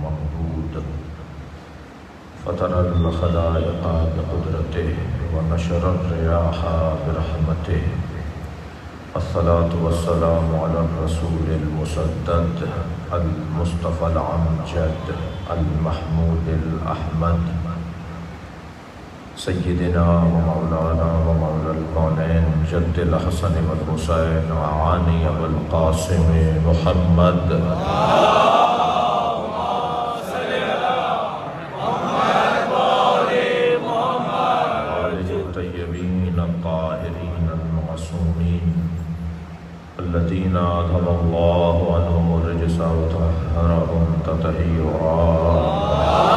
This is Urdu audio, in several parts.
ممدود فطر الخلائق بقدرته ونشر الرياح برحمته الصلاة والسلام على الرسول المسدد المصطفى الأمجد المحمود الأحمد سيدنا ومولانا ومولى الكونين جد الحسن والحسين وعاني والقاسم محمد الذين أذهب الله عنهم الرجس وطهرهم تطهيرا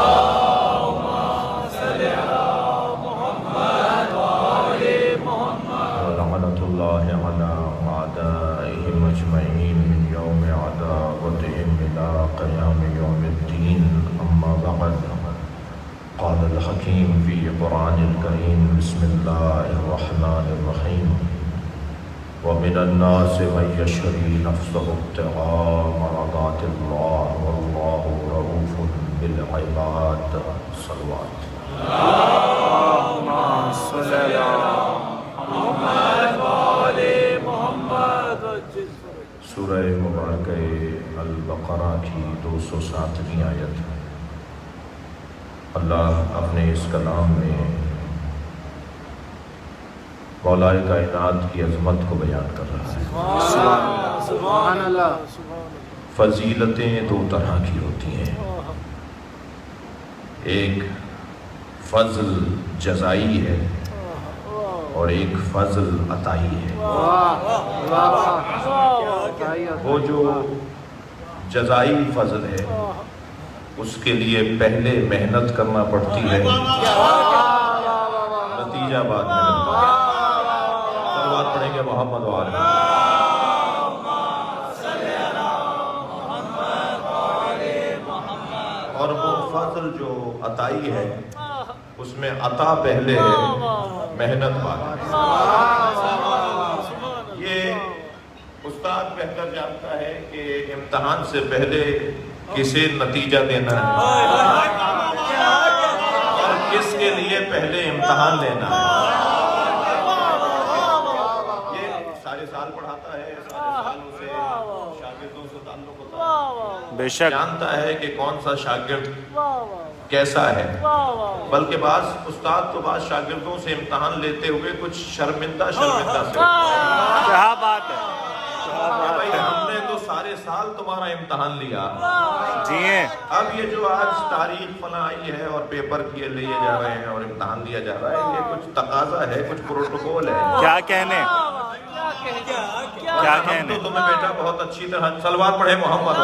اللهم صل على محمد وآل محمد ولعنة الله على أعدائهم أجمعين من يوم عداوتهم إلى قيام يوم الدين أما بعد قال الحكيم في قرآن الكريم بسم الله الرحمن الرحيم ومن الناس من يشري نفسه ابتغاء مرضات الله والله رؤوف بالعباد صلوات اللهم صل على محمد وآل محمد سورہ مبارکہ البقرہ کی 207ویں آیت اللہ اپنے اس کلام میں مولا کائنات کی عظمت کو بیان کر رہا ہے۔ سبحان اللہ۔ فضیلتیں دو طرح کی ہوتی ہیں، ایک فضل جزائی ہے اور ایک فضل عطائی ہے۔ وہ جو جزائی فضل ہے اس کے لیے پہلے محنت کرنا پڑتی ہے، نتیجہ بعد میں ملتا ہے۔ پڑھیں گے محمد وآلہ اور وہ فضل جو عطائی ہے اس میں عطا پہلے ہے محنت بعد ہے۔ یہ استاد بہتر جانتا ہے کہ امتحان سے پہلے کسے نتیجہ دینا ہے اور کس کے لیے پہلے امتحان لینا ہے۔ سال پڑھاتا ہے، سارے سالوں سے شاگردوں سے تعلق ہوتا ہے، بے شک جانتا ہے کہ کون سا شاگرد کیسا ہے، بلکہ بعض استاد تو بعض شاگردوں سے امتحان لیتے ہوئے کچھ شرمندہ سے کیا بات ہے، بھائی ہم نے تو سارے سال تمہارا امتحان لیا جی، اب یہ جو آج تاریخ فلاں آئی ہے اور پیپر کیے لیے جا رہے ہیں اور امتحان لیا جا رہا ہے، یہ کچھ تقاضا ہے، کچھ پروٹوکول ہے۔ کیا کہنے کیا کہنے تو تمہیں بیٹا بہت اچھی طرح صلوات پڑھے محمد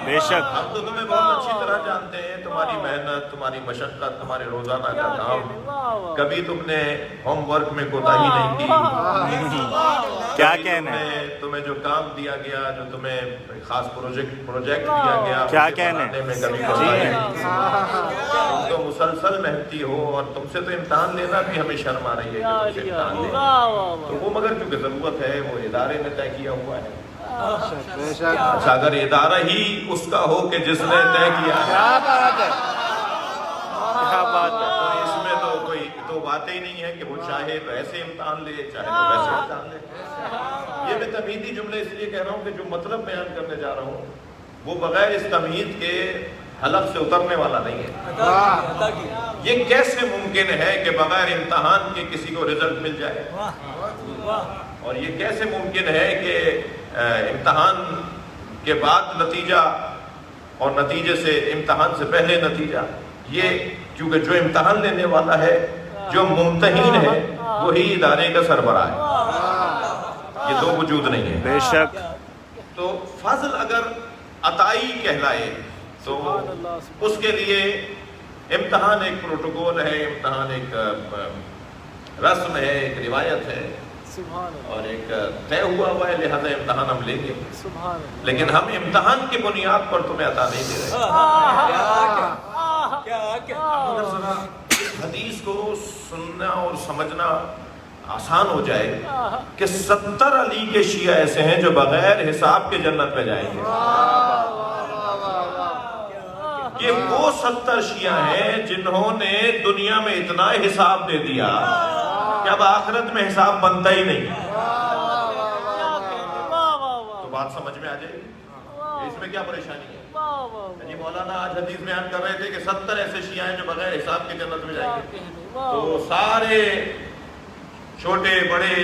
بے شک ہم تو تمہیں بہت اچھی طرح جانتے ہیں، تمہاری محنت، تمہاری مشقت، تمہارے روزانہ کا کام، کبھی تم نے ہوم ورک میں کوتاہی نہیں کی، کیا کہنے تمہیں جو کام دیا گیا، جو تمہیں خاص پروجیکٹ دیا گیا، کیا کہنے میں کبھی کوتاہی نہیں کی۔ تم تو مسلسل محنتی ہو اور تم سے تو امتحان لینا بھی ہمیں شرم آ رہی ہے کہ تم سے امتحان لیں، تو وہ مگر کیونکہ ضرورت ہے وہ ادارے نے طے کیا ہوا ہے۔ اچھا اگر ادارہ ہی اس کا ہو کہ جس نے طے کیا ہے، کیا بات ہے، کیا بات ہے، تو اس میں تو کوئی تو بات ہی نہیں ہے کہ وہ چاہے تو ایسے امتحان لے، چاہے تو ویسے امتحان لے۔ یہ میں تمہیدی جملے اس لیے کہہ رہا ہوں کہ جو مطلب بیان کرنے جا رہا ہوں وہ بغیر اس تمہید کے حلق سے اترنے والا نہیں ہے۔ یہ کیسے ممکن ہے کہ بغیر امتحان کے کسی کو رزلٹ مل جائے، اور یہ کیسے ممکن ہے کہ امتحان کے بعد نتیجہ اور نتیجے سے امتحان سے پہلے نتیجہ، یہ کیونکہ جو امتحان لینے والا ہے، جو ممتحن ہے، وہی ادارے کا سربراہ ہے، یہ دو وجود نہیں ہے۔ بے شک تو فضل اگر عطائی کہلائے تو اس کے لیے امتحان ایک پروٹوکول ہے، امتحان ایک رسم ہے، ایک روایت ہے اور ایک طے ہوا ہوا ہے، لہذا امتحان ہم لیں گے، لیکن ہم امتحان کی بنیاد پر تمہیں عطا نہیں دے رہے۔ اگر ذرا اس حدیث کو سننا اور سمجھنا آسان ہو جائے کہ 70 علی کے شیعہ ایسے ہیں جو بغیر حساب کے جنت میں جائیں گے. یہ وہ 70 شیعہ ہیں جنہوں نے دنیا میں اتنا حساب دے دیا کہ اب آخرت میں حساب بنتا ہی نہیں. تو بات سمجھ میں آ جائے گی اس میں کیا پریشانی ہے. جی مولانا آج حدیث بیان کر رہے تھے کہ 70 ایسے شیعہ ہیں جو بغیر حساب کے جنت میں جائیں گے. تو سارے چھوٹے بڑے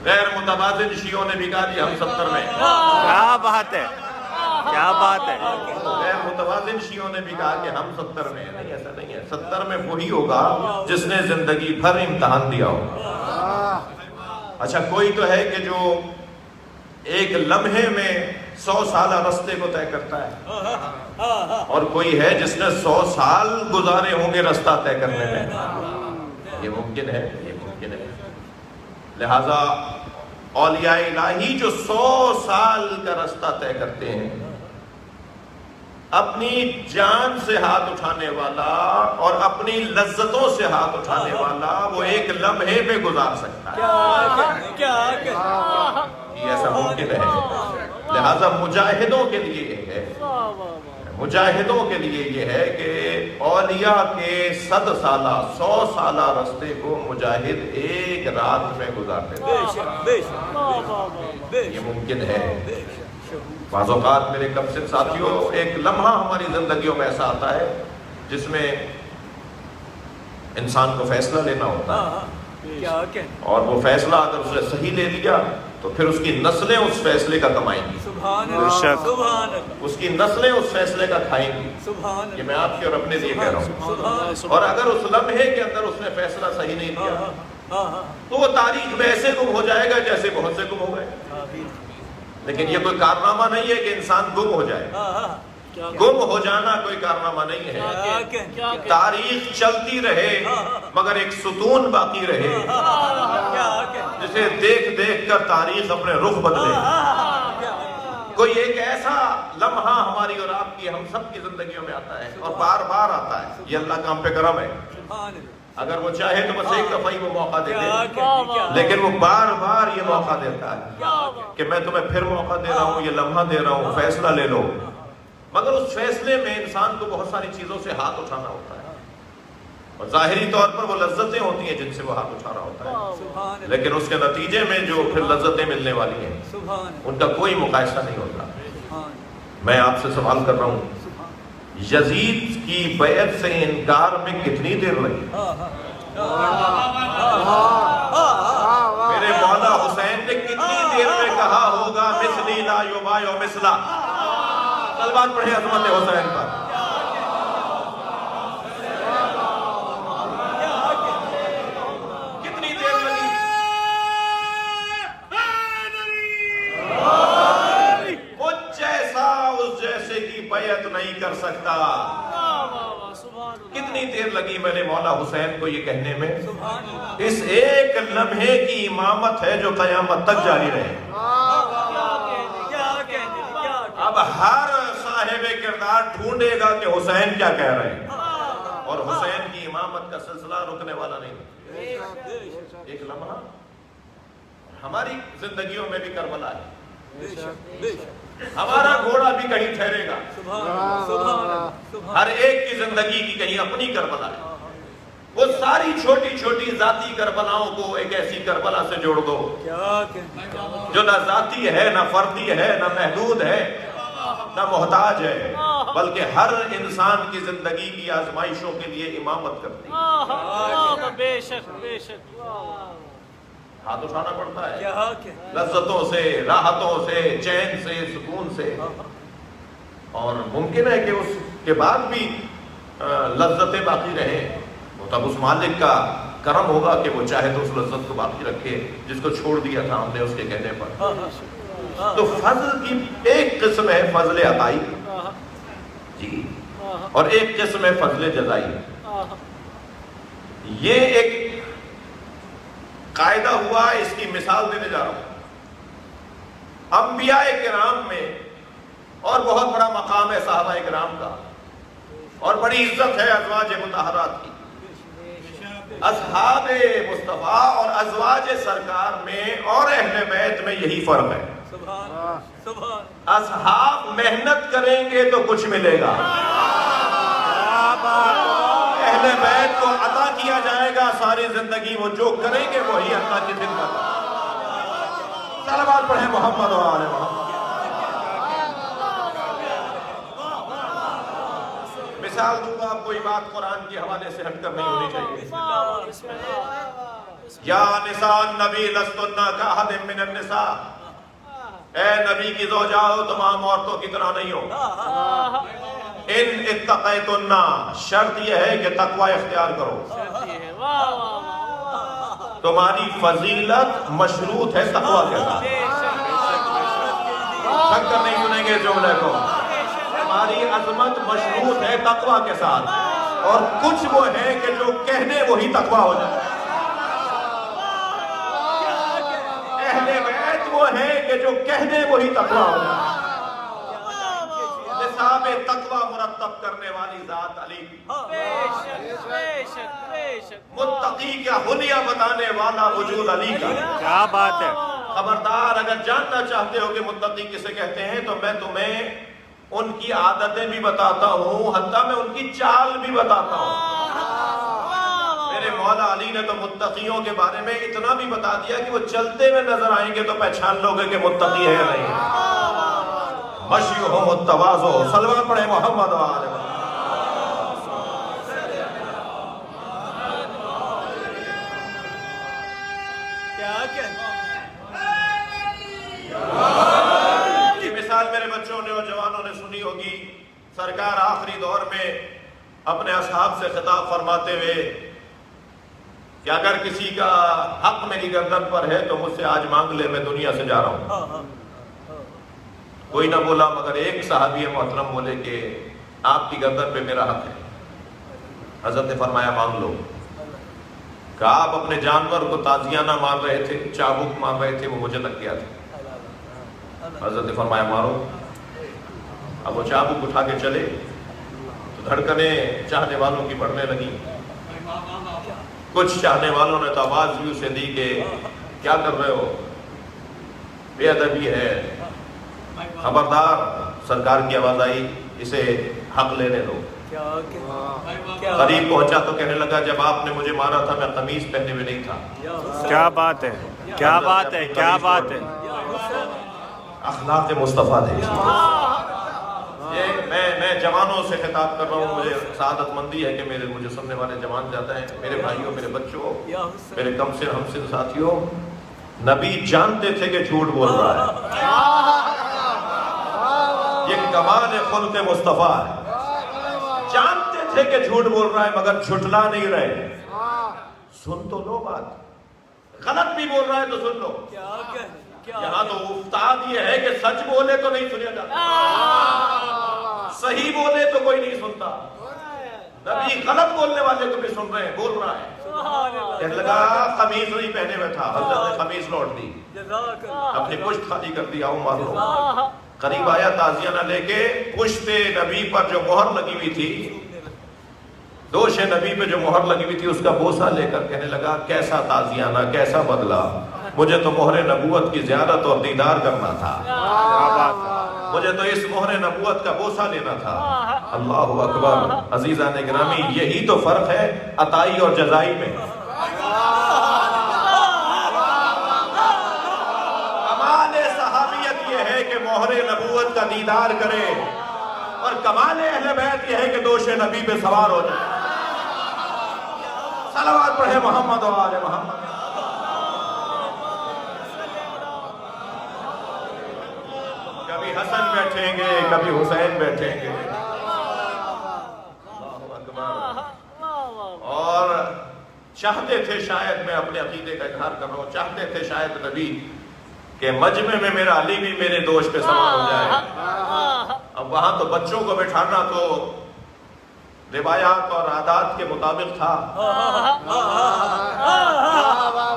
غیر متوازن شیعوں نے بھی کہا جی ہم 70 میں. کیا بات ہے, کیا بات ہے. غیر متوازن شیعوں نے بھی کہا کہ ہم 70 میں ہیں. نہیں, ایسا نہیں ہے. 70 میں وہی ہوگا جس نے زندگی بھر امتحان دیا ہوگا. اچھا کوئی تو ہے کہ جو ایک لمحے میں 100 سالہ رستے کو طے کرتا ہے, اور کوئی ہے جس نے 100 سال گزارے ہوں گے رستہ طے کرنے میں. یہ ممکن ہے, یہ ممکن ہے. لہذا اولیاء الہی جو 100 سال کا رستہ طے کرتے ہیں, اپنی جان سے ہاتھ اٹھانے والا اور اپنی لذتوں سے ہاتھ اٹھانے والا وہ ایک لمحے میں گزار سکتا ہے. یہ ایسا ممکن ہے. لہذا مجاہدوں کے لیے یہ ہے, مجاہدوں کے لیے یہ ہے کہ اولیاء کے 100 سالہ 100 سالہ رستے کو مجاہد ایک رات میں گزار دیتے ہیں. یہ ممکن ہے. بعض اوقات میرے کمسن ساتھیوں ایک لمحہ ہماری زندگیوں میں ایسا آتا ہے جس میں انسان کو فیصلہ لینا ہوتا ہے, اور وہ فیصلہ اگر اس نے صحیح لے لیا تو پھر اس کی نسلیں اس فیصلے کا کمائیں گی. اس کی نسلیں اس فیصلے کا کھائیں گی. یہ میں آپ کے اور اپنے لیے کہہ رہا ہوں. اور اگر اس لمحے کے اندر اس نے فیصلہ صحیح نہیں لیا تو وہ تاریخ میں ایسے گم ہو جائے گا جیسے بہت سے گم ہو گئے. لیکن یہ کوئی کارنامہ نہیں ہے کہ انسان گم ہو جائے. گم ہو جانا کوئی کارنامہ نہیں ہے. تاریخ چلتی رہے مگر ایک ستون باقی رہے جسے دیکھ دیکھ کر تاریخ اپنے رخ بدلے. کوئی ایک ایسا لمحہ ہماری اور آپ کی, ہم سب کی زندگیوں میں آتا ہے اور بار بار آتا ہے. یہ اللہ کا ہم پہ کرم ہے. اگر وہ چاہے تو بس ایک دفعہ ہی وہ موقع دے دے, لیکن وہ بار بار یہ موقع دیتا ہے کہ میں تمہیں پھر موقع دے رہا ہوں, یہ لمحہ دے رہا ہوں, فیصلہ لے لو. مگر اس فیصلے میں انسان کو بہت ساری چیزوں سے ہاتھ اٹھانا ہوتا ہے, اور ظاہری طور پر وہ لذتیں ہوتی ہیں جن سے وہ ہاتھ اٹھا رہا ہوتا ہے, لیکن اس کے نتیجے میں جو پھر لذتیں ملنے والی ہیں ان کا کوئی مقایسہ نہیں ہوتا. میں آپ سے سوال کر رہا ہوں, یزید کی بیعت سے انکار میں کتنی دیر لگی؟ میرے مولا حسین نے کتنی دیر میں کہا ہوگا مثلی لا یبایع مثلا؟ صلوات پڑھیں عظمت حسین پر. کتنی دیر لگی؟ وہ جیسا اس جیسے کی بیعت نہیں کر سکتا. کتنی دیر لگی میرے مولا حسین کو یہ کہنے میں, اس ایک لمحے کی امامت ہے جو قیامت تک جاری رہے. اب ہر صاحب کردار ڈھونڈے گا کہ حسین کیا کہہ رہے ہیں, اور حسین کی امامت کا سلسلہ رکنے والا نہیں. ایک لمحہ ہماری زندگیوں میں بھی کربلا ہے. ہمارا گھوڑا بھی کہیں ٹھہرے گا. ہر ایک کی زندگی کی کہیں اپنی کربلا ہے. وہ ساری چھوٹی چھوٹی ذاتی کربلاؤں کو ایک ایسی کربلا سے جوڑ دو جو نہ ذاتی ہے, نہ فردی ہے, نہ محدود ہے, نہ محتاج ہے, بلکہ ہر انسان کی زندگی کی آزمائشوں کے لیے امامت کرتی ہے. بے شک بے شک. ہاتھ اٹھانا پڑتا ہے لذتوں سے, راحتوں سے, چین سے, سکون سے, اور ممکن ہے کہ اس کے بعد بھی لذتیں باقی رہیں. تب اس مالک کا کرم ہوگا کہ وہ چاہے تو اس لذت کو باقی رکھے جس کو چھوڑ دیا تھا ہم نے اس کے کہنے پر. تو فضل کی ایک قسم ہے فضل عطائی جی, اور ایک قسم ہے فضل جزائی. یہ ایک قاعدہ ہوا, اس کی مثال دینے جا رہا ہوں. انبیاء کرام میں اور بہت بڑا مقام ہے صحابہ کرام کا, اور بڑی عزت ہے ازواج مطہرات کی. اصحاب مصطفیٰ اور ازواج سرکار میں اور اہل بیت میں یہی فرق ہے. اصحاب محنت کریں گے تو کچھ ملے گا، اہل بیت کو عطا کیا جائے گا ساری زندگی، وہ جو کریں گے وہی اللہ کی خدمت. صلوات پڑھیں محمد و آل محمد. مثال دوں گا آپ کو، یہ بات قرآن کے حوالے سے ہٹ کر نہیں ہونی چاہیے. یا نساء النبی لستن کاحد من النساء، اے نبی کی زوجاؤ تمام عورتوں کی طرح نہیں ہو. ان اتقیتن، شرط یہ ہے کہ تقوی اختیار کرو. تمہاری فضیلت مشروط ہے تقوی کے ساتھ. تھک کر نہیں سنیں گے جملے کو. تمہاری عظمت مشروط ہے تقوی کے ساتھ، اور کچھ وہ ہے کہ جو کہنے وہی تقوی ہو جائے. اہل بیت وہ ہے کہ جو کہنے وہی تقوی ہو جائے. نصاب تقوی مرتب کرنے والی ذات علی، متقی کا حلیہ بتانے والا وجود علی کا. کیا بات ہے. خبردار، اگر جاننا چاہتے ہو کہ متقی کسے کہتے ہیں تو میں تمہیں ان کی عادتیں بھی بتاتا ہوں، حتیٰ میں ان کی چال بھی بتاتا ہوں. میرے مولا علی نے تو متقیوں کے بارے میں اتنا بھی بتا دیا کہ وہ چلتے ہوئے نظر آئیں گے تو پہچان لو گے کہ متقی ہے یا نہیں. مشیہم التواضع. صلوات پڑھیں محمد و آل محمد. میرے بچوں نے اور جوانوں نے سنی ہوگی، سرکار آخری دور میں اپنے اصحاب سے خطاب فرماتے ہوئے کہ اگر کسی کا حق میری گردن پر ہے تو مجھ سے آج مانگ لے، میں دنیا سے جا رہا ہوں. کوئی نہ بولا مگر ایک صحابی محترم بولے کہ آپ کی گردن پہ میرا حق ہے. حضرت نے فرمایا مانگ لو. کہ آپ اپنے جانور کو تازیانہ مار رہے تھے، چابک مار رہے تھے، وہ مجھے لگ گیا تھا. حضرت نے فرمایا مارو. اب وہ چابک اٹھا کے چلے تو دھڑکنیں چاہنے والوں کی بڑھنے لگی. کچھ چاہنے والوں نے تو آواز بھی اسے دی کہ کیا کر رہے ہو، بے ادبی ہے. خبردار، سرکار کی آواز آئی اسے حق لینے دو. قریب پہنچا تو کہنے لگا جب آپ نے مجھے مارا تھا میں قمیص پہنے ہوئے نہیں تھا. کیا بات ہے، کیا بات ہے، کیا بات ہے. اخلاق مصطفیٰ دے. یہ میں جوانوں سے خطاب کر رہا ہوں. مجھے سعادت مندی ہے کہ مجھے سننے والے جوان جاتا ہے. میرے بھائیوں، میرے بچوں، میرے کم سے ہم سے ساتھیوں، نبی جانتے تھے کہ جھوٹ بول رہا ہے. یہ کمال خلق مصطفیٰ ہے. جانتے تھے کہ جھوٹ بول رہا ہے مگر جھٹلا نہیں رہے. سن تو لو بات. غلط بھی بول رہا ہے تو سن لو. یہاں تو افتاد یہ ہے کہ سچ بولے تو نہیں سنیا جاتا، صحیح بولے تو کوئی نہیں سنتا. نبی غلط بولنے والے کو بھی سن رہے ہیں، بول رہا ہے. کہنے لگا قمیص نہیں پہنے ہوئے تھا. حضرت نے قمیص لوٹ دی، اپنی پشت خالی کر دی. آؤ مار لو. قریب آیا تازیانہ لے کے. پشت نبی پر جو مہر لگی ہوئی تھی، دوش نبی پہ جو مہر لگی ہوئی تھی، اس کا بوسہ لے کر کہنے لگا کیسا تازیانہ، کیسا بدلہ. مجھے تو مہر نبوت کی زیارت اور دیدار کرنا تھا، مجھے تو اس مہر نبوت کا بوسہ لینا تھا. اللہ اکبر. عزیزان گرامی، یہی تو فرق ہے عطائی اور جزائی میں. کمال صحابیت یہ ہے کہ مہر نبوت کا دیدار کرے، اور کمال اہل بیت یہ ہے کہ دوش نبی پہ سوار ہو جائے. صلوات پڑھے محمد و آل محمد. کبھی حسن بیٹھیں گے، کبھی حسین بیٹھیں گے. اللہ اکبر. اور چاہتے تھے شاید، میں اپنے عقیدے کا اظہار کر رہا ہوں، چاہتے تھے شاید نبی کہ مجمع میں میرا علی بھی میرے دوش پہ سوار ہو جائے. اب وہاں تو بچوں کو بٹھانا تو روایات اور عادات کے مطابق تھا.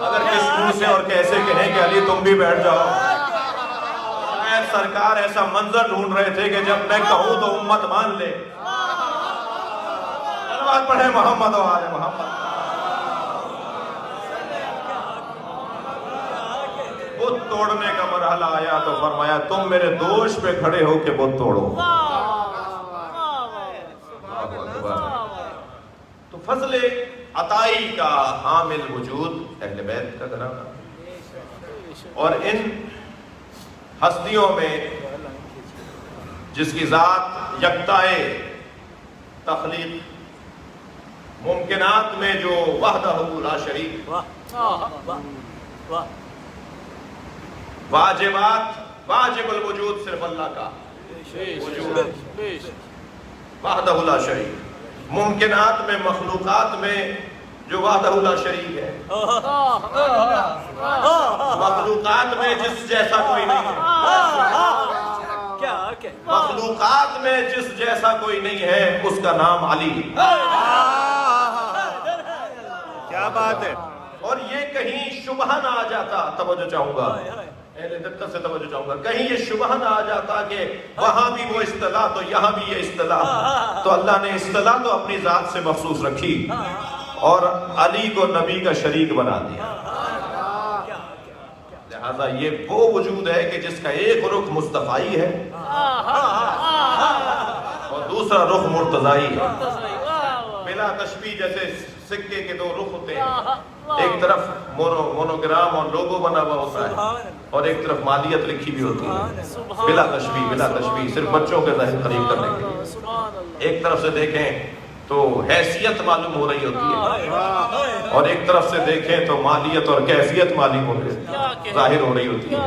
اگر کس منہ سے اور کیسے کہیں کہ علی تم بھی بیٹھ جاؤ. سرکار ایسا منظر ڈھونڈ رہے تھے کہ جب میں کہوں تو امت مان لے. صلوات پڑھے محمد و آل محمد. بت توڑنے کا مرحلہ آیا تو فرمایا تم میرے دوش پہ کھڑے ہو کے بت توڑو. تو فضل عطائی کا حامل وجود اہل بیت کا گھرانہ، اور ان ہستیوں میں جس کی ذات یکتائے تخلیق، ممکنات میں جو وحدہ لا شریک، واجبات واجب الوجود صرف اللہ کا وجود، وحدہ لا شریک، ممکنات میں مخلوقات میں جو وحدہ لا شریک ہے، مخلوقات میں جس جیسا کوئی نہیں ہے، مخلوقات میں جس جیسا کوئی نہیں ہے اس کا نام علی. کیا بات ہے. اور یہ کہیں شبہ نہ آ جاتا، توجہ چاہوں گا، اہل دقت سے توجہ چاہوں گا، کہیں یہ شبہ نہ آ جاتا کہ وہاں بھی وہ اصطلاح تو یہاں بھی یہ اصطلاح. تو اللہ نے اصطلاح تو اپنی ذات سے مخصوص رکھی اور علی کو نبی کا شریک بنا دیا. لہذا یہ وہ وجود ہے کہ جس کا ایک رخ مصطفائی ہے اور دوسرا رخ مرتضائی ہے. بلا تشبیہ جیسے سکے کے دو رخ ہوتے ہیں، ایک طرف مونوگرام اور لوگو بنا ہوا ہوتا ہے اور ایک طرف مالیت لکھی بھی ہوتی ہے. بلا تشبیہ صرف بچوں کے ذہن قریب کرنے کے لیے. ایک طرف سے دیکھیں تو حیثیت معلوم ہو رہی ہوتی ہے اور ایک طرف سے دیکھیں تو مالیت اور کیفیت معلوم ہو رہی ظاہر ہو رہی ہوتی ہے.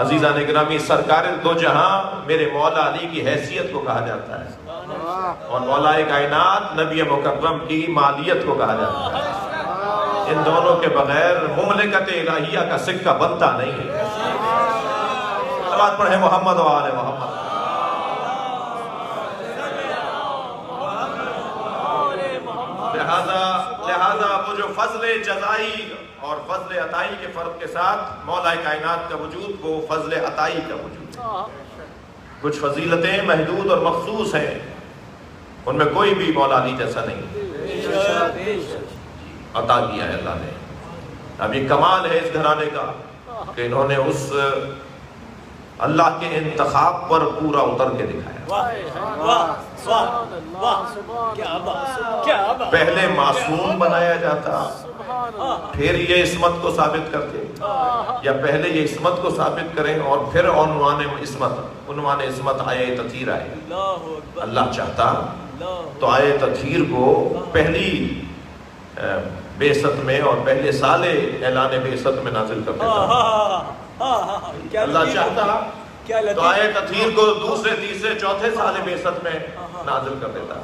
عزیزان گرامی، سرکار دو جہاں میرے مولا علی کی حیثیت کو کہا جاتا ہے اور مولا کائنات نبی مکرم کی مالیت کو کہا جاتا ہے. ان دونوں کے بغیر مملکت الہیہ کا سکہ بنتا نہیں ہے. صلوات پڑھیں محمد و آل محمد. لہذا وہ جو فضل جزائی اور فضل عطائی کے فرق کے ساتھ مولا کائنات کا وجود، وہ فضل عطائی کا وجود. کچھ فضیلتیں محدود اور مخصوص ہیں، ان میں کوئی بھی مولا علی جیسا نہیں عطا کیا ہے اللہ نے. اب یہ کمال ہے اس گھرانے کا کہ انہوں نے اس اللہ کے انتخاب پر پورا اتر کے دکھایا. پہلے معصوم بنایا جاتا، پھر یہ عصمت کو ثابت کرتے، یا پہلے یہ عصمت کو ثابت کریں اور پھر عنوان عصمت آیے تطہیر آئے. اللہ چاہتا تو آیے تطہیر کو پہلی بعثت میں اور پہلے سال اعلان بعثت میں نازل کر دیتا. اللہ چاہتا تو آیے تطہیر کو دوسرے تیسرے چوتھے سال بعثت میں نازل کر دیتا.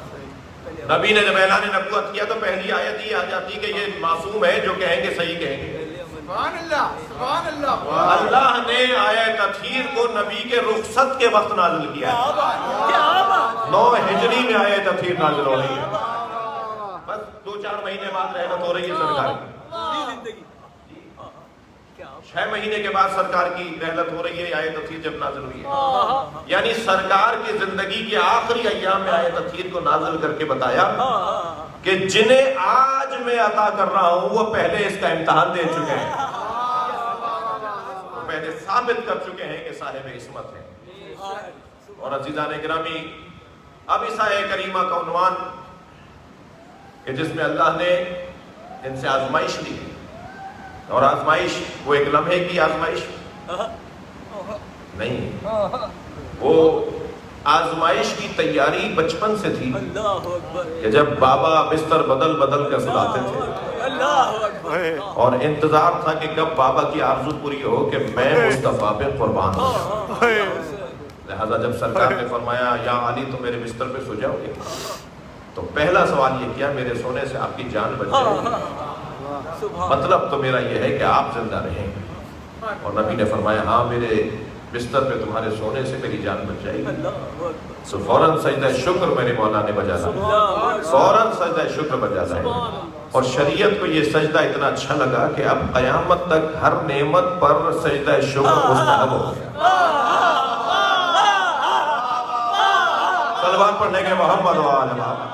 نبی نے جب اعلان نبوت کیا تو پہلی آیت ہی آ جاتی کہ یہ معصوم ہے، جو کہیں گے صحیح کہیں گے. اللہ نے آیت تطہیر کو نبی کے رخصت کے وقت نازل کیا. 9 ہجری میں آیت تطہیر نازل ہو رہی ہے. بس 2-4 مہینے بعد رحمت ہو رہی ہے سرکار کی. 6 مہینے کے بعد سرکار کی رحلت ہو رہی ہے. آیت تطہیر جب نازل ہوئی ہے، یعنی سرکار کی زندگی کے آخری ایام میں آیت تطہیر کو نازل کر کے بتایا کہ جنہیں آج میں عطا کر رہا ہوں وہ پہلے اس کا امتحان دے چکے ہیں، وہ پہلے ثابت کر چکے ہیں کہ صاحب عصمت ہیں. اور عزیزان گرامی، اب اس آیہ کریمہ کا عنوان کہ جس میں اللہ نے ان سے آزمائش لی، اور آزمائش وہ ایک لمحے کی آزمائش نہیں، وہ آزمائش کی تیاری بچپن سے تھی کہ جب بابا بستر بدل بدل کر سلاتے تھے اور انتظار تھا کہ کب بابا کی آرزو پوری ہو کہ میں مصطفیٰ پہ قربان ہوں. لہذا جب سرکار نے فرمایا یا علی تم میرے بستر پہ سو جاؤ گے، تو پہلا سوال یہ کیا میرے سونے سے آپ کی جان بچ جائے گی؟ مطلب تو میرا یہ ہے کہ آپ زندہ رہیں گے. اور نبی نے فرمایا ہاں میرے بستر پہ تمہارے سونے سے میری جان بچ جائے گی. سو فوراً سجدہ شکر میرے مولا نے بجا لایا، فوراً سجدہ شکر بجا لایا. اور شریعت کو یہ سجدہ اتنا اچھا لگا کہ اب قیامت تک ہر نعمت پر سجدہ شکر مستحب ہو گیا. صلوات پڑھنے کے محمد و آل محمد.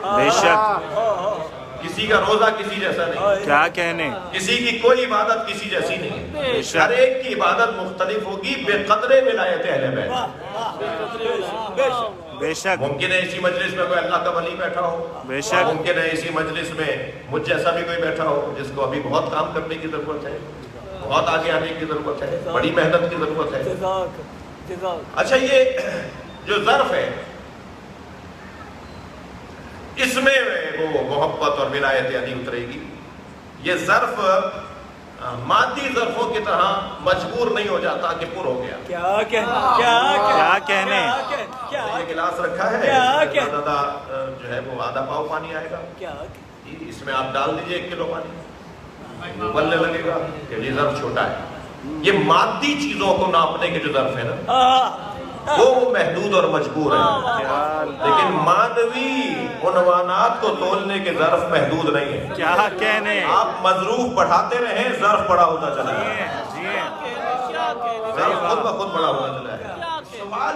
بے شک کسی کا روزہ کسی جیسا نہیں، کیا کہنے کسی کی کوئی عبادت کسی جیسی نہیں، بے ہر شک ایک کی عبادت مختلف ہوگی بے قدر ولایت اہل بیت۔ بے شک ممکن ہے اسی مجلس میں کوئی اللہ کا ولی بیٹھا ہو، بے شک ممکن ہے اسی مجلس میں مجھ جیسا بھی کوئی بیٹھا ہو جس کو ابھی بہت کام کرنے کی ضرورت ہے، بہت آگے آنے کی ضرورت ہے، بڑی محنت کی ضرورت ہے۔ اچھا یہ جو ظرف ہے اس میں وہ محبت اور ولایت علی اترے گی۔ یہ ظرف مادی ظرفوں کی طرح مجبور نہیں ہو جاتا کہ پر ہو گیا۔ کیا کہنے یہ گلاس رکھا ہے، دادا جو ہے وہ آدھا پاؤ پانی آئے گا، اس میں آپ ڈال دیجئے 1 کلو پانی، ابلنے لگے گا کہ یہ ظرف چھوٹا ہے۔ یہ مادی چیزوں کو ناپنے کے جو ظرف ہے نا وہ محدود اور مجبور ہے، لیکن مانوی عنوانات کو تولنے کے ظرف محدود نہیں ہے۔ کیا کہنے آپ مظروف بڑھاتے رہیں ظرف بڑا ہوتا چلا جائے، ظرف خود بخود بڑا ہوتا چلا جائے۔ سوال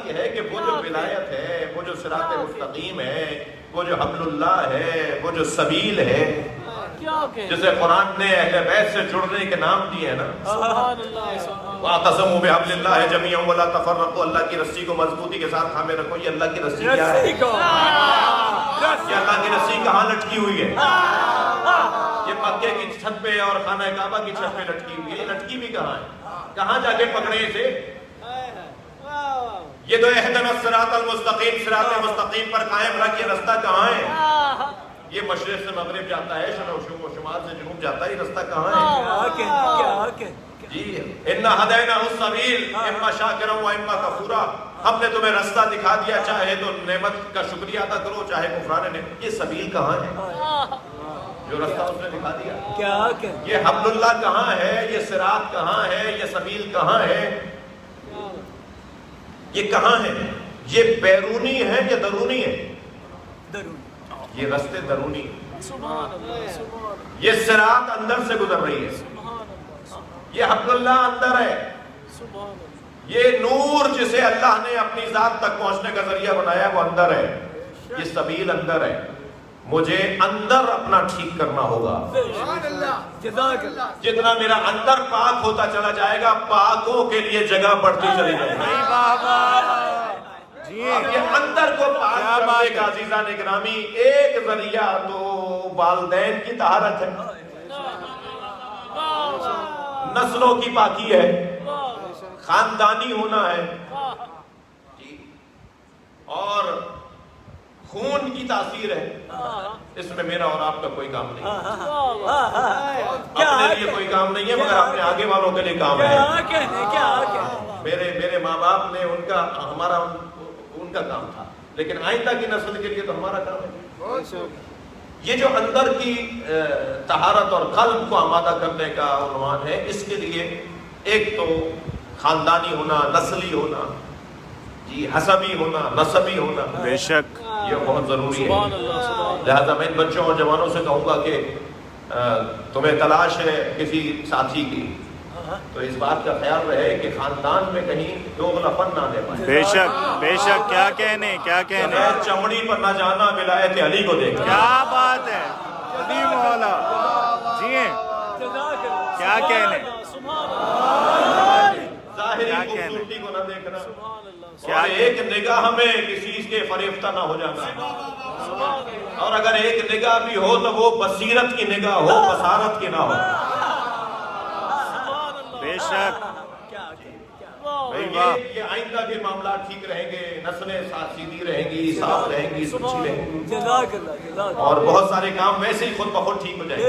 یہ ہے کہ وہ جو ولایت ہے، وہ جو صراط مستقیم ہے، وہ جو حبل اللہ ہے، وہ جو سبیل ہے، جسے قرآن نے اہل بیت سے جڑنے کے نام دیے ہیں نا، وَاعْتَصِمُوا بِحَبْلِ اللَّهِ جَمِيعًا وَلَا تَفَرَّقُوا، اللہ کی رسی کو مضبوطی کے ساتھ تھامے رکھو۔ یہ اللہ کی رسی کیا ہے؟ یہ اللہ کی رسی کہاں لٹکی ہوئی ہے؟ یہ مکے کی چھت پہ اور خانہ کعبہ کی چھت پہ لٹکی ہوئی ہے، یہ لٹکی بھی کہاں ہے؟ کہاں جا کے پکڑے اسے؟ یہ تو اہدنا الصراط المستقیم، صراط مستقیم پر قائم رکھ، یہ رستہ کہاں ہے؟ یہ مشرق سے مغرب جاتا ہے، شمال سے جنوب جاتا ہے، یہ رستہ کہاں ہے؟ جی اِنَّا هَدَيْنَاهُ السَّبِيلَ اِمَّا شَاكِرًا وَإِمَّا كَفُورًا، ہم نے تمہیں رستہ دکھا دیا، چاہے تو نعمت کا شکریہ ادا کرو، چاہے کفران نعمت۔ یہ سبیل کہاں ہے جو رستہ اس نے دکھا دیا؟ یہ حبل اللہ کہاں ہے؟ یہ صراط کہاں ہے؟ یہ سبیل کہاں ہے؟ یہ کہاں ہے؟ یہ بیرونی ہے یا درونی ہے؟ یہ رستے درونی ہیں، یہ صراط اندر سے گزر رہی ہے، یہ حبل اللہ اندر ہے، یہ نور جسے اللہ نے اپنی ذات تک پہنچنے کا ذریعہ بنایا وہ اندر ہے، یہ سبیل اندر ہے۔ مجھے اندر اپنا ٹھیک کرنا ہوگا، جتنا میرا اندر پاک ہوتا چلا جائے گا پاکوں کے لیے جگہ بڑھتی چلی جائے گی۔ یہ اندر کو پاک کرنے کا عزیزان اکرامی ایک ذریعہ تو والدین کی طہارت ہے، نسلوں کی پاکی ہے، خاندانی ہونا ہے، اور خون کی تاثیر ہے۔ اس میں میرا اور آپ کا کوئی کام نہیں ہے، اپنے لیے کوئی کام نہیں ہے، مگر اپنے آگے والوں کے لیے کام ہے۔ میرے ماں باپ نے ان کا کام تھا، لیکن آئندہ کی نسل کے لیے تو ہمارا کام ہے۔ یہ جو اندر کی طہارت اور قلب کو آمادہ کرنے کا عنوان ہے، اس کے لیے ایک تو خاندانی ہونا، نسلی ہونا، جی حسبی ہونا، نسبی ہونا، بے شک یہ بہت ضروری ہے۔ لہذا میں ان بچوں اور جوانوں سے کہوں گا کہ تمہیں تلاش ہے کسی ساتھی کی تو اس بات کا خیال رہے کہ خاندان میں کہیں دوغلا پن نہ دے پائے۔ بے شک کیا کہنے چمڑی پر نہ جانا ولایت علی کو دیکھ، کیا بات ہے علی مولا جی، کیا کہنے ظاہری خوبصورتی کو نہ دیکھنا، اور ایک نگاہ میں کسی کے فریفتہ نہ ہو جانا، اور اگر ایک نگاہ بھی ہو تو وہ بصیرت کی نگاہ ہو، بصارت کی نہ ہو۔ بے شک یہ آئندہ کے معاملات ٹھیک رہیں گے، نسلیں سیدھی رہیں گی، صاف رہیں گی، سچی رہیں گی، اور بہت سارے کام ویسے ہی خود بخود ٹھیک ہو جائیں گے۔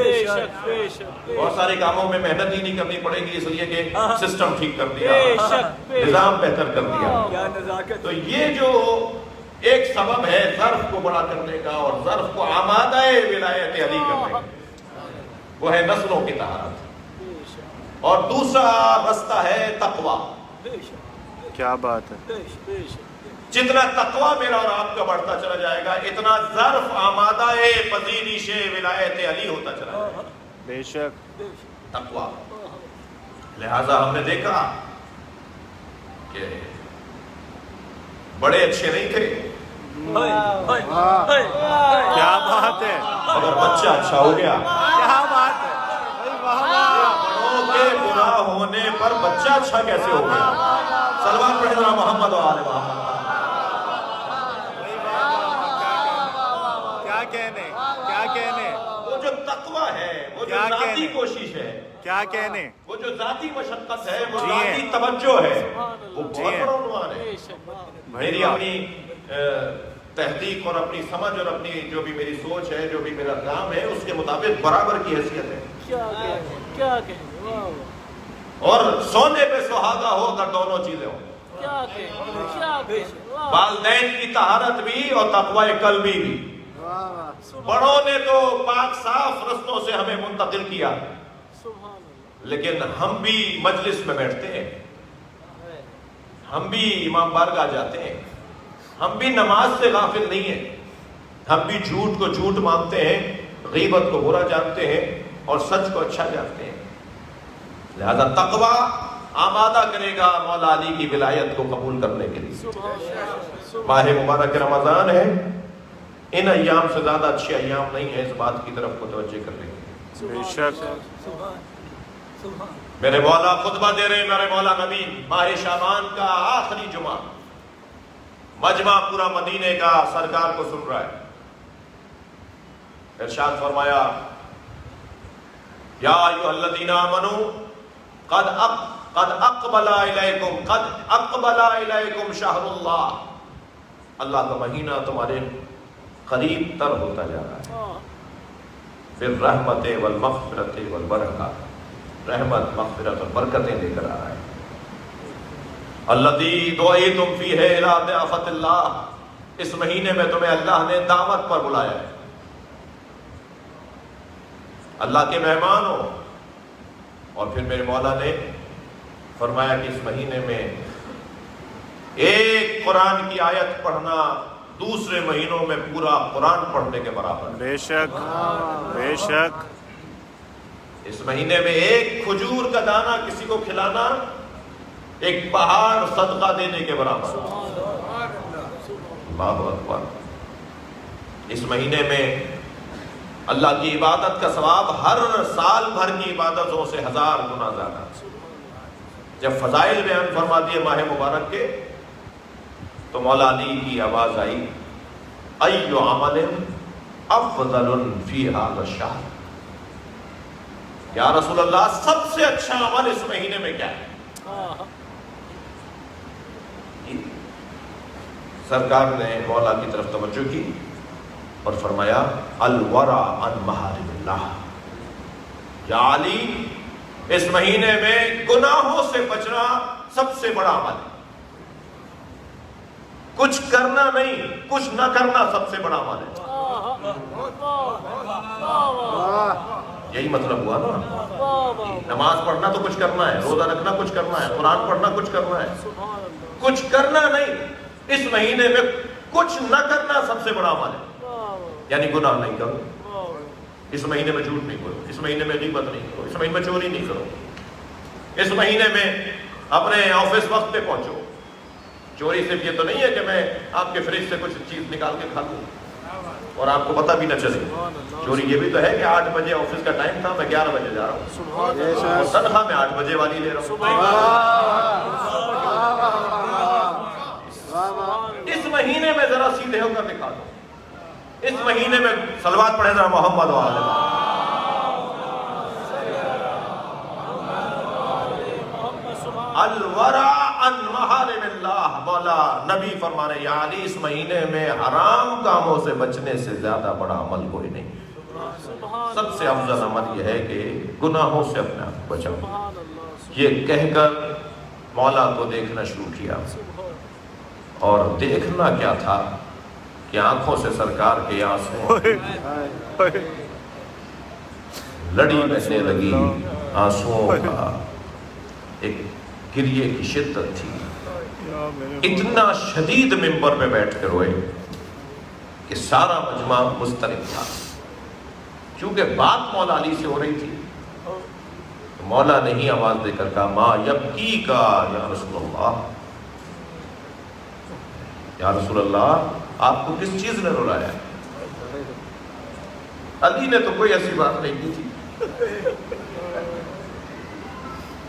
بہت سارے کاموں میں محنت ہی نہیں کرنی پڑے گی، اس لیے کہ سسٹم ٹھیک کر دیا، نظام بہتر کر دیا۔ تو یہ جو ایک سبب ہے ظرف کو بڑا کرنے کا اور ظرف کو آمادہ ولایت علی کرنے کا، وہ ہے نسلوں کی طہارت، اور دوسرا رستہ ہے تقویٰ۔ کیا بات ہے، جتنا تقویٰ میرا اور آپ کا بڑھتا چلا جائے گا اتنا ظرف آمادہ پذیرش ولایت علی ہوتا چلا جائے گا۔ بے شک تقویٰ، لہذا ہم نے دیکھا کہ بڑے اچھے نہیں تھے کیا بات ہے، اگر بچہ اچھا ہو گیا، کیا بات ہے، واہ واہ، بڑوں کے برا ہونے پر بچہ اچھا کیسے ہو گیا؟ صلوات پڑھیں ذرا محمد و آل محمد۔ کیا کہنے، کیا کہنے، وہ جو تقوی ہے، وہ جو کیا ذاتی کہنے؟ کوشش ہے، کیا کہنے، وہ جو ذاتی مشقت ہے، وہ جی ذاتی ہیں، توجہ ہے، وہ جی بہت ہیں، بڑا عنوان ہے۔ میری اپنی تحقیق اور اپنی سمجھ اور اپنی جو بھی میری سوچ ہے، جو بھی میرا کام ہے، اس کے مطابق برابر کی حیثیت ہے۔ کیا کہیں، واہ واہ، اور سونے پہ سہاگا ہو اگر دونوں چیزیں ہوں، کیا کہیں، واہ والدین کی طہارت بھی اور تقوی قلبی بھی۔ بڑوں نے تو پاک صاف رستوں سے ہمیں منتقل کیا، سبحان اللہ، لیکن ہم بھی مجلس میں بیٹھتے ہیں، ہم بھی امام بارگاہ جاتے ہیں، ہم بھی نماز سے غافل نہیں ہیں، ہم بھی جھوٹ کو جھوٹ مانتے ہیں، غیبت کو برا جانتے ہیں اور سچ کو اچھا جانتے ہیں۔ لہذا تقوی آمادہ کرے گا مولا علی کی ولایت کو قبول کرنے کے لیے۔ سبحان اللہ، ماہ مبارک رمضان ہے، ان ایام سے زیادہ اچھے ایام نہیں ہیں، اس بات کی طرف متوجہ کر لیں گے۔ بے شک، میرے مولا خطبہ دے رہے ہیں، میرے مولا نبی، ماہ شعبان کا آخری جمعہ، مجمع پورا مدینے کا سرکار کو سن رہا ہے۔ ارشاد فرمایا، یا ایھا الذین آمنوا قد اقبل الیکم شہر اللہ، اللہ کا مہینہ تمہارے قریب تر ہوتا جا رہا ہے، بالرحمت والمغفرت والبرکات، رحمت، مغفرت اور برکتیں لے کر آ رہا ہے۔ الذی دعیتم فیہ الی ضیافت اللہ، اس مہینے میں تمہیں اللہ نے دعوت پر بلایا ہے، اللہ کے مہمان ہو۔ اور پھر میرے مولا نے فرمایا کہ اس مہینے میں ایک قرآن کی آیت پڑھنا دوسرے مہینوں میں پورا قرآن پڑھنے کے برابر ہے۔ بے شک، بے شک، اس مہینے میں ایک کھجور کا دانہ کسی کو کھلانا ایک پہاڑ صدقہ دینے کے برابر ہے۔ اللہ اکبر۔ اس مہینے میں اللہ کی عبادت کا ثواب ہر سال بھر کی عبادتوں سے 1000 گنا زیادہ۔ جب فضائل بیان فرما دیے ماہ مبارک کے تو مولا علی کی آواز آئی، ایو عمل افضل فی ھذا الشہر، یا رسول اللہ سب سے اچھا عمل اس مہینے میں کیا ہے؟ سرکار نے مولا کی طرف توجہ کی اور فرمایا، الورع عن محارم اللہ، یا علی اس مہینے میں گناہوں سے بچنا سب سے بڑا عمل ہے، کچھ کرنا نہیں، کچھ نہ کرنا سب سے بڑا عمل ہے۔ یہی مطلب ہوا نا، نماز پڑھنا تو کچھ کرنا ہے، روزہ رکھنا کچھ کرنا ہے، قرآن پڑھنا کچھ کرنا ہے، کچھ کرنا نہیں، اس مہینے میں کچھ نہ کرنا سب سے بڑا عمل ہے۔ یعنی گناہ نہیں کرو، اس مہینے میں جھوٹ نہیں کرو، اس مہینے میں غیبت نہیں کرو، اس مہینے میں چوری نہیں کرو، اس مہینے میں اپنے آفس وقت پہ پہنچو۔ چوری صرف یہ تو نہیں ہے کہ میں آپ کے فریج سے کچھ چیز نکال کے کھا لوں اور آپ کو پتہ بھی نہ چلے، چوری یہ بھی تو ہے کہ 8 بجے آفس کا ٹائم تھا، میں 11 بجے جا رہا ہوں، اور تنخواہ میں 8 بجے والی لے رہا ہوں۔ اس مہینے میں ذرا سیدھے ہو کر دکھا دو، اس مہینے میں صلوات پڑھیں ذرا محمد و آل محمد۔ الورع عن محارم اللہ، مولا نبی فرمانے، یا علی اس مہینے میں حرام کاموں سے بچنے سے زیادہ بڑا عمل کوئی نہیں، سب سے افضل عمل یہ ہے کہ گناہوں سے اپنے آپ کو بچاؤ۔ یہ کہہ کر مولا کو دیکھنا شروع کیا، اور دیکھنا کیا تھا کہ آنکھوں سے سرکار کے آنسو لڑی بہنے لگی، آنسوؤں کا ایک گریے کی شدت تھی، اتنا شدید ممبر پہ بیٹھ کر روئے کہ سارا مجمع مضطرب تھا، چونکہ بات مولا علی سے ہو رہی تھی۔ تو مولا نے ہی آواز دے کر کہا، ما یبکی کا یا رسول اللہ، یا رسول اللہ آپ کو کس چیز نے رلایا؟ علی نے تو کوئی ایسی بات نہیں کی تھی.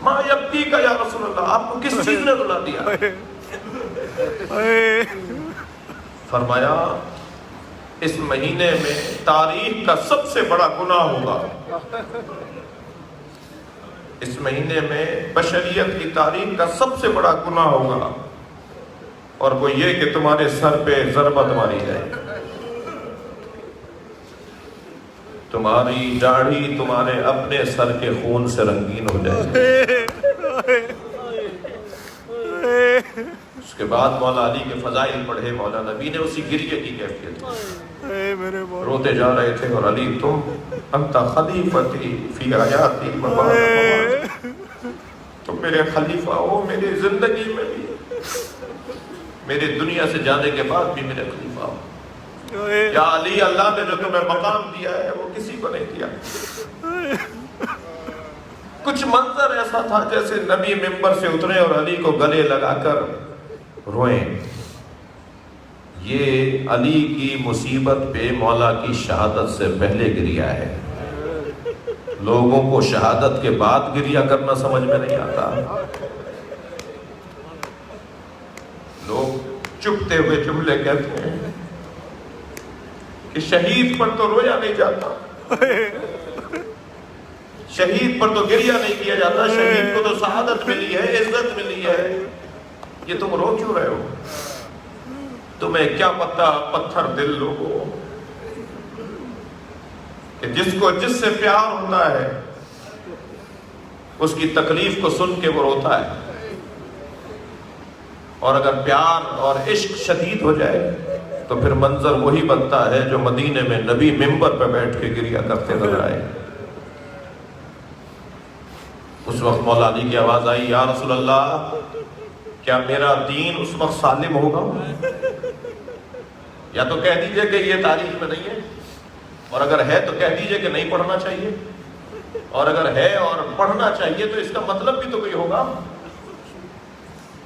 ما یبکی کا یا رسول اللہ، آپ کو کس چیز نے رلا دیا؟ فرمایا اس مہینے میں تاریخ کا سب سے بڑا گناہ ہوگا. اس مہینے میں بشریت کی تاریخ کا سب سے بڑا گناہ ہوگا، اور وہ یہ کہ تمہارے سر پہ ضربت ماری جائے. تمہاری داڑھی تمہارے اپنے سر کے خون سے رنگین ہو جائے. اس کے بعد مولا علی کے فضائل پڑھے. مولا نبی نے اسی گریے کی کیفیت روتے جا رہے تھے، اور علی تم انت خلیفتی فی حیاتی و بعد مماتی، تم میرے خلیفہ ہو میری زندگی میں بھی، میری دنیا سے جانے کے بعد بھی میرے خلیفہ ہو. یا علی اللہ نے جو تمہیں مقام دیا ہے وہ کسی کو نہیں دیا. کچھ منظر ایسا تھا جیسے نبی ممبر سے اترے اور علی کو گلے لگا کر روئیں. یہ علی کی مصیبت پہ مولا کی شہادت سے پہلے گریا ہے. لوگوں کو شہادت کے بعد گریا کرنا سمجھ میں نہیں آتا. لوگ چپتے ہوئے جملے کہتے ہیں کہ شہید پر تو رویا نہیں جاتا، شہید پر تو گریہ نہیں کیا جاتا، شہید کو تو شہادت ملی ہے، عزت ملی ہے، یہ تم رو کیوں رہے ہو؟ تمہیں کیا پتہ پتھر دل لوگوں کہ جس کو جس سے پیار ہوتا ہے اس کی تکلیف کو سن کے وہ روتا ہے، اور اگر پیار اور عشق شدید ہو جائے تو پھر منظر وہی بنتا ہے جو مدینے میں نبی ممبر پہ بیٹھ کے گریہ کرتے نظر آئے. اس وقت مولا علی کی آواز آئی، یا رسول اللہ کیا میرا دین اس وقت سالم ہوگا؟ یا تو کہہ دیجئے کہ یہ تاریخ میں نہیں ہے، اور اگر ہے تو کہہ دیجئے کہ نہیں پڑھنا چاہیے، اور اگر ہے اور پڑھنا چاہیے تو اس کا مطلب بھی تو کوئی ہوگا.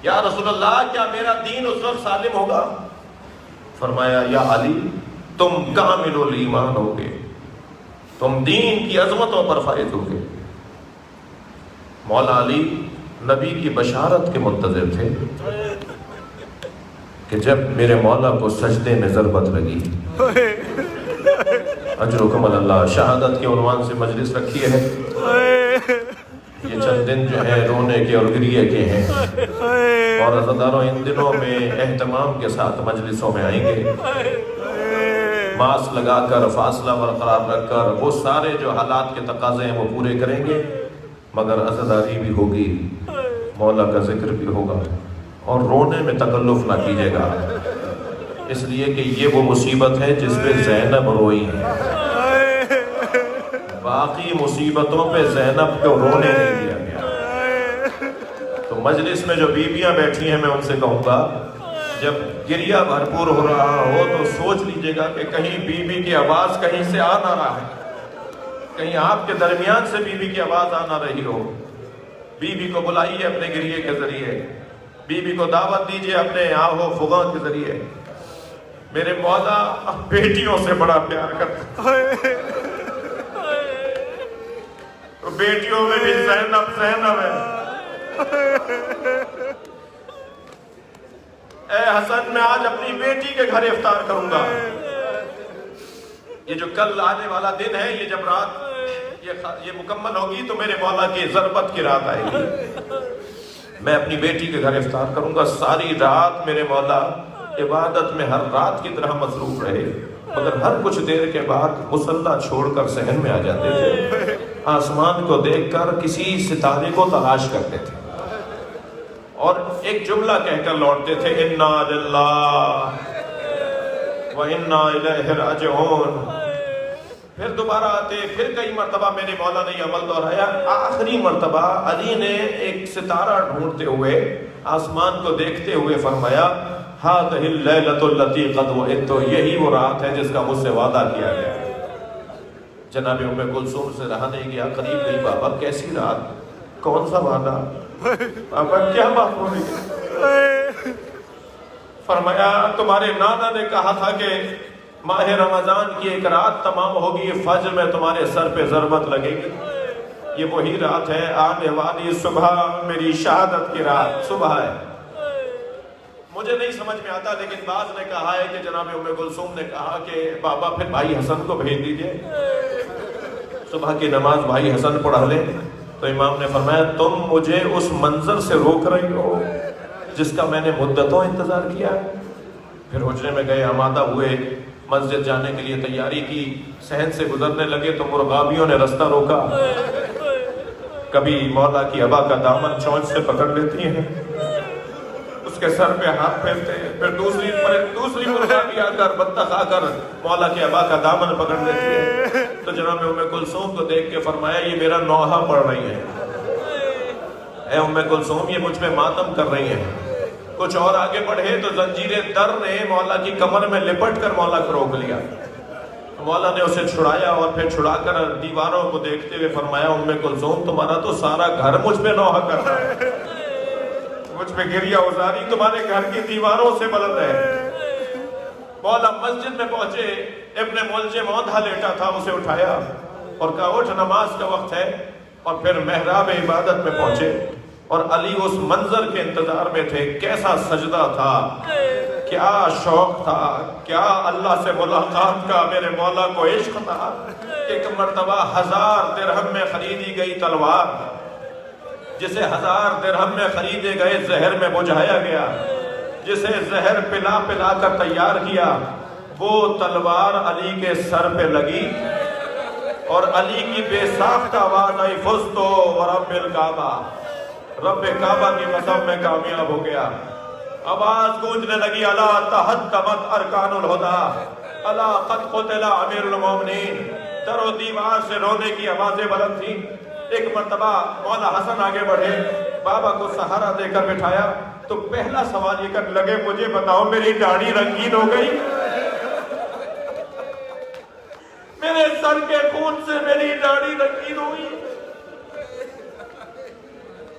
یا رسول اللہ کیا میرا دین اس وقت سالم ہوگا؟ فرمایا یا علی تم کامل الایمان ہوگے، تم دین کی عظمتوں پر فائز ہوگے. مولا علی نبی کی بشارت کے منتظر تھے کہ جب میرے مولا کو سجدے میں ضربت لگی. اجرکم اللہ، شہادت کے عنوان سے مجلس رکھی ہے. یہ چند دن جو ہے رونے کے اور گریے کے ہیں، اور عزاداروں ان دنوں میں اہتمام کے ساتھ مجلسوں میں آئیں گے، ماسک لگا کر فاصلہ برقرار رکھ کر وہ سارے جو حالات کے تقاضے ہیں وہ پورے کریں گے، مگر عزاداری بھی ہوگی، مولا کا ذکر بھی ہوگا، اور رونے میں تکلف نہ کیجیے گا، اس لیے کہ یہ وہ مصیبت ہے جس پہ زینب روئی ہے. باقی مصیبتوں پہ زینب کو رونے نہیں دیا گیا. تو مجلس میں جو بیویاں بیٹھی ہیں میں ان سے کہوں گا جب گریہ بھرپور ہو رہا ہو تو سوچ لیجئے گا کہ کہیں بیوی کی آواز کہیں سے آ نہ رہا ہے، کہیں آپ کے درمیان سے بیوی کی آواز آ نہ رہی ہو. بیوی کو بلائیے اپنے گریے کے ذریعے، بیوی کو دعوت دیجئے اپنے آہو فغاں کے ذریعے. میرے مولا بیٹیوں سے بڑا پیار کرتا ہے، تو بیٹیوں میں بھی زینب ہے. اے حسن میں آج اپنی بیٹی کے گھر افطار کروں گا. یہ جو کل آنے والا دن ہے، یہ جب رات یہ مکمل ہوگی تو میرے مولا کی ضربت کی رات آئے گی. میں اپنی بیٹی کے گھر افطار کروں گا. ساری رات میرے مولا عبادت میں ہر رات کی طرح مصروف رہے، مگر ہر کچھ دیر کے بعد مصلی چھوڑ کر صحن میں آ جاتے تھے. آسمان کو دیکھ کر کسی ستارے کو تلاش کرتے تھے اور ایک جملہ کہہ کر لوٹتے تھے، انا للہ و انا الیہ راجعون. پھر دوبارہ آتے، پھر کئی مرتبہ میرے مولا نے یہ عمل دہرایا. آخری مرتبہ علی نے ایک ستارہ ڈھونڈتے ہوئے آسمان کو دیکھتے ہوئے فرمایا، هذه الليلة التي قد وعدت، یہی وہ رات ہے جس کا مجھ سے وعدہ کیا گیا. جناب ام کلثوم سے رہا نہیں گیا، قریب گئی، بابا کیسی رات، کون سا وعدہ، بابا کیا بات ہو رہی ہے؟ فرمایا تمہارے نانا نے کہا تھا کہ ماہ رمضان کی ایک رات تمام ہوگی، فجر میں تمہارے سر پہ ضربت لگے گی، یہ وہی رات ہے، آنے والی صبح میری شہادت کی رات صبح ہے۔ مجھے نہیں سمجھ میں آتا، لیکن بعض نے کہا ہے کہ جناب ام کلثوم نے کہا کہ بابا پھر بھائی حسن کو بھیج دیجئے، صبح کی نماز بھائی حسن پڑھا لیں۔ تو امام نے فرمایا تم مجھے اس منظر سے روک رہی ہو جس کا میں نے مدتوں انتظار کیا۔ پھر حجرے میں گئے، آمادہ ہوئے، مسجد جانے کے لیے تیاری کی، صحن سے گزرنے لگے تو مرغابیوں نے رستہ روکا۔ کبھی مولا کی ابا کا دامن چونچ سے پکڑ لیتی ہیں، اس کے سر پہ ہاتھ پھیرتے ہیں، پھر دوسری مرغابی آ کر بطخ آ کر مولا کے ابا کا دامن پکڑ لیتی ہے۔ تو جناب ام کلثوم کو دیکھ کے فرمایا یہ میرا نوحہ پڑھ رہی ہے، اے ام کلثوم یہ مجھ پہ ماتم کر رہی ہیں۔ کچھ اور آگے بڑھے تو زنجیر در نے مولا کی کمر میں لپٹ کر مولا کو روک لیا۔ مولا نے اسے چھڑایا اور پھر چھڑا کر دیواروں کو دیکھتے ہوئے فرمایا ام کلثوم تمہارا تو سارا گھر مجھ پہ نوحہ کر رہا ہے، مجھ پہ گریہ ازاری تمہارے گھر کی دیواروں سے بلند ہے۔ مولا مسجد میں پہنچے، ابن ملجم اوندھا لیٹا تھا، اسے اٹھایا اور کہا اٹھ نماز کا وقت ہے، اور پھر محراب عبادت میں پہنچے اور علی اس منظر کے انتظار میں تھے۔ کیسا سجدہ تھا، کیا شوق تھا، کیا اللہ سے ملاقات کا میرے مولا کو عشق تھا۔ ایک مرتبہ 1000 درہم میں خریدی گئی تلوار، جسے 1000 درہم میں خریدے گئے زہر میں بجھایا گیا، جسے زہر پلا پلا کر تیار کیا، وہ تلوار علی کے سر پہ لگی اور علی کی بے ساختہ آواز آئی فزتو ورب الکعبہ، رب کعبہ کی قسم میں کامیاب ہو گیا۔ آواز گونجنے لگی الا تحطمت ارکان الہدی الا قد قتل امیر المومنین، در و دیوار سے رونے کی آوازیں بلند تھیں۔ ایک مرتبہ مولا حسن آگے بڑھے، بابا کو سہارا دے کر بٹھایا تو پہلا سوال یہ کرنے لگے مجھے بتاؤ میری داڑھی رنگین ہو گئی؟ میرے سر کے خون سے میری داڑھی رنگین ہوئی؟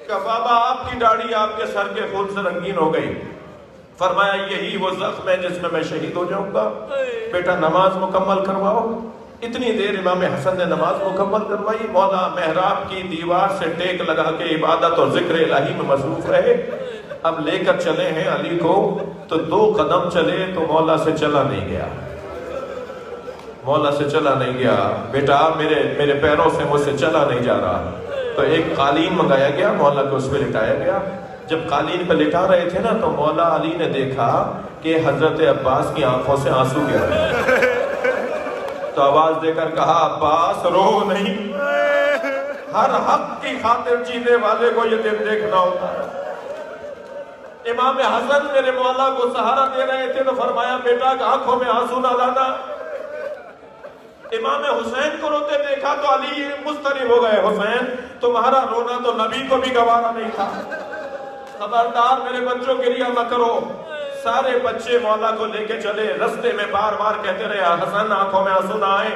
کہ بابا آپ کی داڑھی آپ کے سر کے خون سے رنگین ہو گئی۔ فرمایا یہی وہ زخم ہے جس میں میں شہید ہو جاؤں گا، بیٹا نماز مکمل کرواؤ۔ اتنی دیر امام حسن نے نماز مکمل کروائی، مولا محراب کی دیوار سے ٹیک لگا کے عبادت اور ذکر الہی میں مصروف رہے۔ اب لے کر چلے ہیں علی کو، تو 2 قدم چلے تو مولا سے چلا نہیں گیا، مولا سے چلا نہیں گیا، بیٹا میرے پیروں سے مجھ سے چلا نہیں جا رہا۔ تو ایک قالین منگایا گیا، مولا کو اس پہ لٹایا گیا۔ جب قالین پہ لٹا رہے تھے نا تو مولا علی نے دیکھا کہ حضرت عباس کی آنکھوں سے آنسو گر رہے ہیں، تو آواز دے کر کہا عباس رو نہیں، ہر حق کی خاطر جینے والے کو یہ دن دیکھنا ہوتا ہے۔ امام حسن میرے مولا کو سہارا دے رہے تھے تو فرمایا بیٹا آنکھوں میں آنسو نہ لانا۔ امام حسین کو روتے دیکھا تو علی مضطرب ہو گئے، حسین تمہارا رونا تو نبی کو بھی گوارا نہیں تھا، خبردار میرے بچوں گریہ مت کرو۔ سارے بچے مولا کو لے کے چلے، رستے میں بار بار کہتے رہے حسن آنکھوں میں آنسو نہ آئے،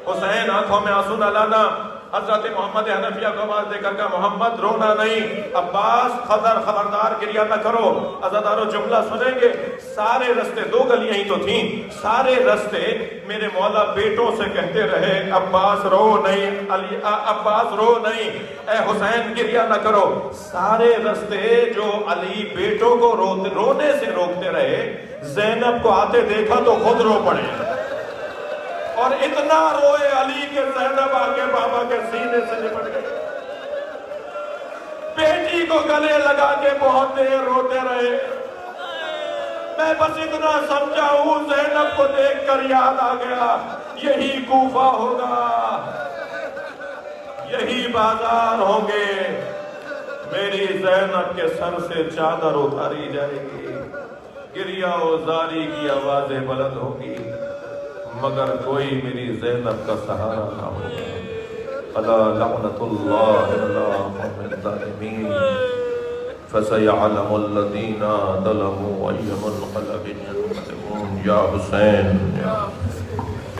حسین آنکھوں میں آنسو نہ لانا۔ حضرت محمد حنفیہ کو آواز دے کر کہا محمد رونا نہیں، عباس خبردار گریہ نہ کرو۔ عزادارو جملہ سنیں گے، سارے رستے 2 گلیاں ہی تو تھیں، سارے رستے میرے مولا بیٹوں سے کہتے رہے عباس رو نہیں، عباس رو نہیں، اے حسین گریہ نہ کرو۔ سارے رستے جو علی بیٹوں کو رونے سے روکتے رہے، زینب کو آتے دیکھا تو خود رو پڑے، اور اتنا روئے علی کے زینب آگے بابا کے سینے سے لپٹ گئے۔ بیٹی کو گلے لگا کے بہت دیر روتے رہے۔ میں بس اتنا سمجھا ہوں زینب کو دیکھ کر یاد آ گیا یہی کوفہ ہوگا، یہی بازار ہوں گے، میری زینب کے سر سے چادر اتاری جائے گی، گریہ و زاری کی آوازیں بلند ہوگی، مگر کوئی میری زینب کا سہارا نہ ہوگا۔ الا لعنت اللہ علی الظالمین فسيعلم الذين ظلموا أي منقلب ينقلبون۔ یا حسین